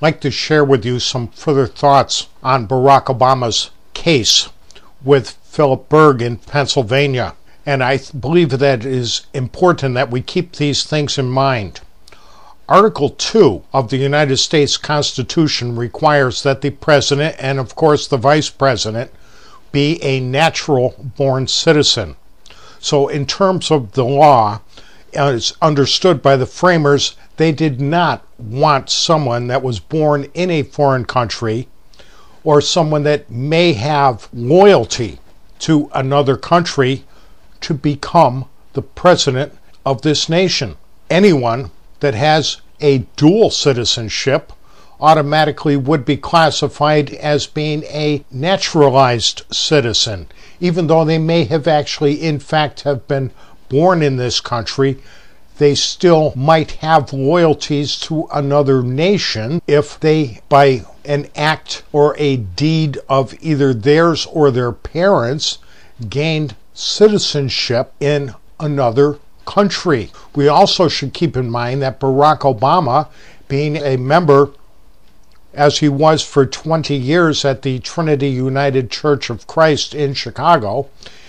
like to share with you some further thoughts on Barack Obama's case with Philip Berg in Pennsylvania. And I believe that it is important that we keep these things in mind. Article 2 of the United States Constitution requires that the President and, of course, the Vice President be a natural-born citizen. So in terms of the law, as understood by the framers, they did not want someone that was born in a foreign country or someone that may have loyalty to another country to become the president of this nation. Anyone that has a dual citizenship automatically would be classified as being a naturalized citizen, even though they may have actually in fact have been born in this country. They still might have loyalties to another nation if they, by an act or a deed of either theirs or their parents, gained citizenship in another country. We also should keep in mind that Barack Obama, being a member, as he was for 20 years at the Trinity United Church of Christ in Chicago,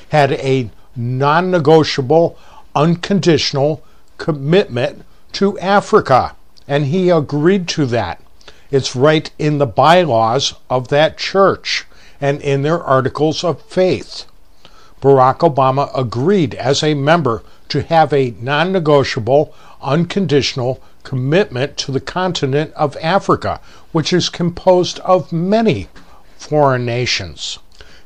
had a non-negotiable, unconditional commitment to Africa, and he agreed to that. It's right in the bylaws of that church and in their articles of faith. Barack Obama agreed as a member to have a non-negotiable, unconditional commitment to the continent of Africa, which is composed of many foreign nations.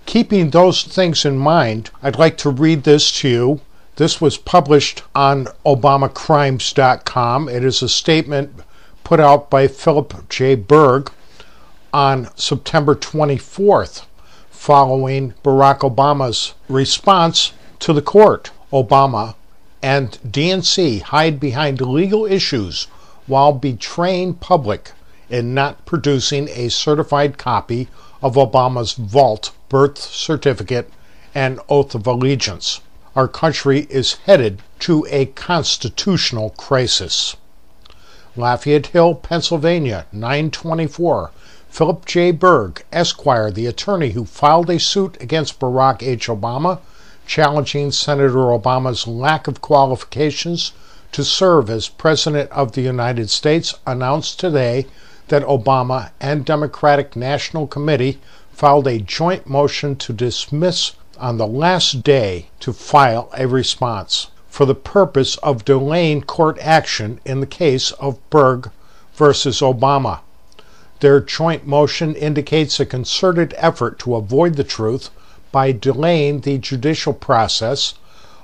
Keeping those things in mind, I'd like to read this to you. This was published on ObamaCrimes.com. It is a statement put out by Philip J. Berg on September 24th, following Barack Obama's response to the court. Obama and DNC hide behind legal issues while betraying public in not producing a certified copy of Obama's vault birth certificate and oath of allegiance. Our country is headed to a constitutional crisis. Lafayette Hill, Pennsylvania, 9/24. Philip J. Berg, Esquire, the attorney who filed a suit against Barack H. Obama, challenging Senator Obama's lack of qualifications to serve as President of the United States, announced today that Obama and Democratic National Committee filed a joint motion to dismiss on the last day to file a response for the purpose of delaying court action in the case of Berg versus Obama. Their joint motion indicates a concerted effort to avoid the truth by delaying the judicial process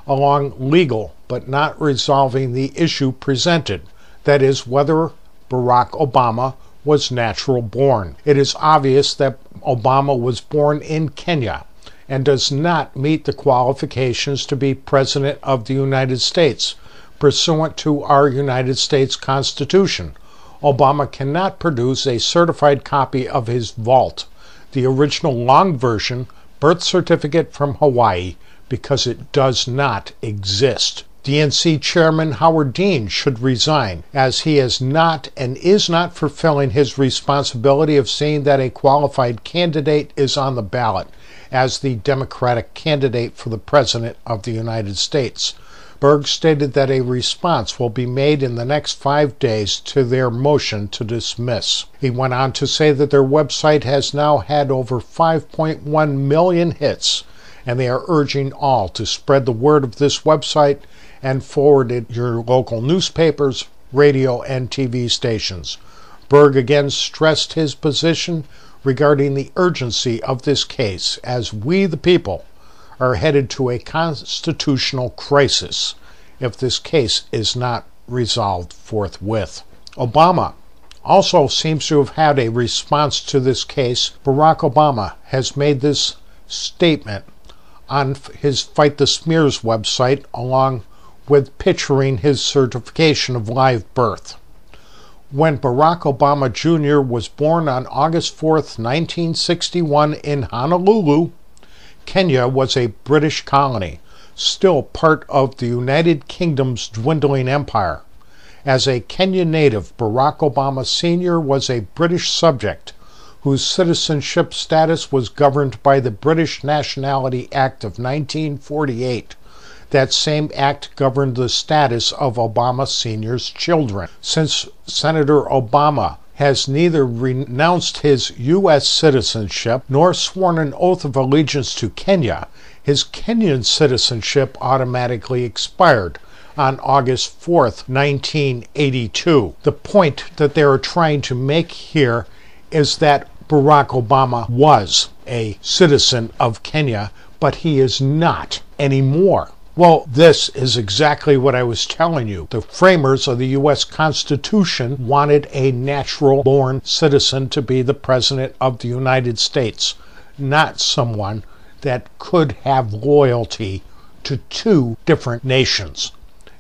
along legal but not resolving the issue presented, that is, whether Barack Obama was natural born. It is obvious that Obama was born in Kenya and does not meet the qualifications to be President of the United States, pursuant to our United States Constitution. Obama cannot produce a certified copy of his vault, the original long version birth certificate from Hawaii, because it does not exist. DNC Chairman Howard Dean should resign, as he is not fulfilling his responsibility of seeing that a qualified candidate is on the ballot as the Democratic candidate for the President of the United States. Berg stated that a response will be made in the next 5 days to their motion to dismiss. He went on to say that their website has now had over 5.1 million hits, and they are urging all to spread the word of this website and forward it to your local newspapers, radio, and TV stations. Berg again stressed his position regarding the urgency of this case, as we, the people, are headed to a constitutional crisis if this case is not resolved forthwith. Obama also seems to have had a response to this case. Barack Obama has made this statement on his Fight the Smears website, along with picturing his certification of live birth. When Barack Obama Jr. was born on August 4th, 1961 in Honolulu, Kenya was a British colony, still part of the United Kingdom's dwindling empire. As a Kenyan native, Barack Obama Sr. was a British subject whose citizenship status was governed by the British Nationality Act of 1948. That same act governed the status of Obama Sr.'s children. Since Senator Obama has neither renounced his U.S. citizenship nor sworn an oath of allegiance to Kenya, his Kenyan citizenship automatically expired on August 4th, 1982. The point that they are trying to make here is that Barack Obama was a citizen of Kenya, but he is not anymore. Well, this is exactly what I was telling you. The framers of the U.S. Constitution wanted a natural-born citizen to be the President of the United States, not someone that could have loyalty to two different nations.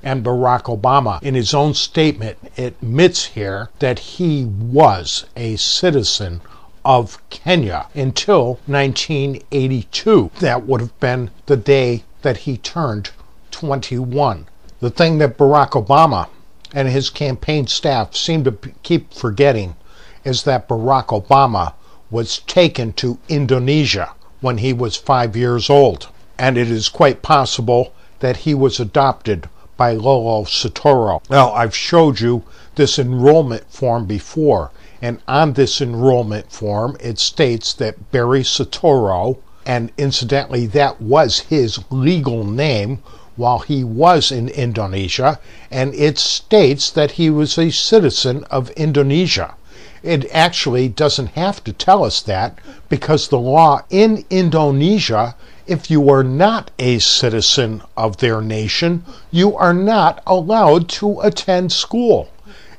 And Barack Obama, in his own statement, admits here that he was a citizen of Kenya until 1982. That would have been the day that he turned 21. The thing that Barack Obama and his campaign staff seem to keep forgetting is that Barack Obama was taken to Indonesia when he was 5 years old. And it is quite possible that he was adopted by Lolo Soetoro. Now, I've showed you this enrollment form before, and on this enrollment form it states that Barry Soetoro, and incidentally that was his legal name while he was in Indonesia, and it states that he was a citizen of Indonesia. It actually doesn't have to tell us that, because the law in Indonesia, if you are not a citizen of their nation, you are not allowed to attend school.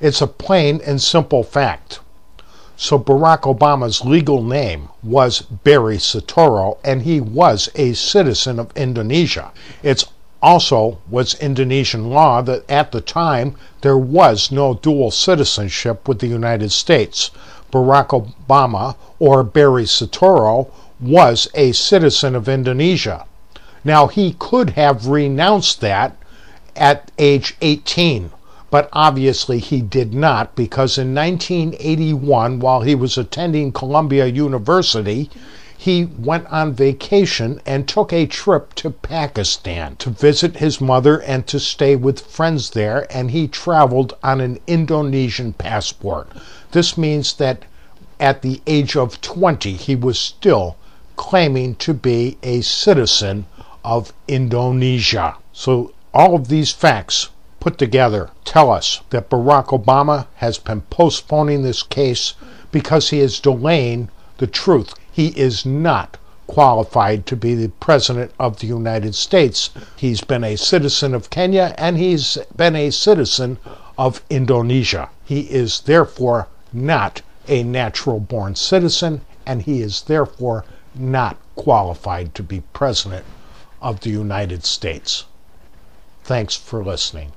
It's a plain and simple fact. So Barack Obama's legal name was Barry Soetoro, and he was a citizen of Indonesia. It also was Indonesian law that at the time there was no dual citizenship with the United States. Barack Obama, or Barry Soetoro, was a citizen of Indonesia. Now, he could have renounced that at age 18. But obviously he did not, because in 1981, while he was attending Columbia University, he went on vacation and took a trip to Pakistan to visit his mother and to stay with friends there, and he traveled on an Indonesian passport. This means that at the age of 20, he was still claiming to be a citizen of Indonesia. So all of these facts put together tell us that Barack Obama has been postponing this case because he is delaying the truth. He is not qualified to be the President of the United States. He's been a citizen of Kenya, and he's been a citizen of Indonesia. He is therefore not a natural-born citizen, and he is therefore not qualified to be President of the United States. Thanks for listening.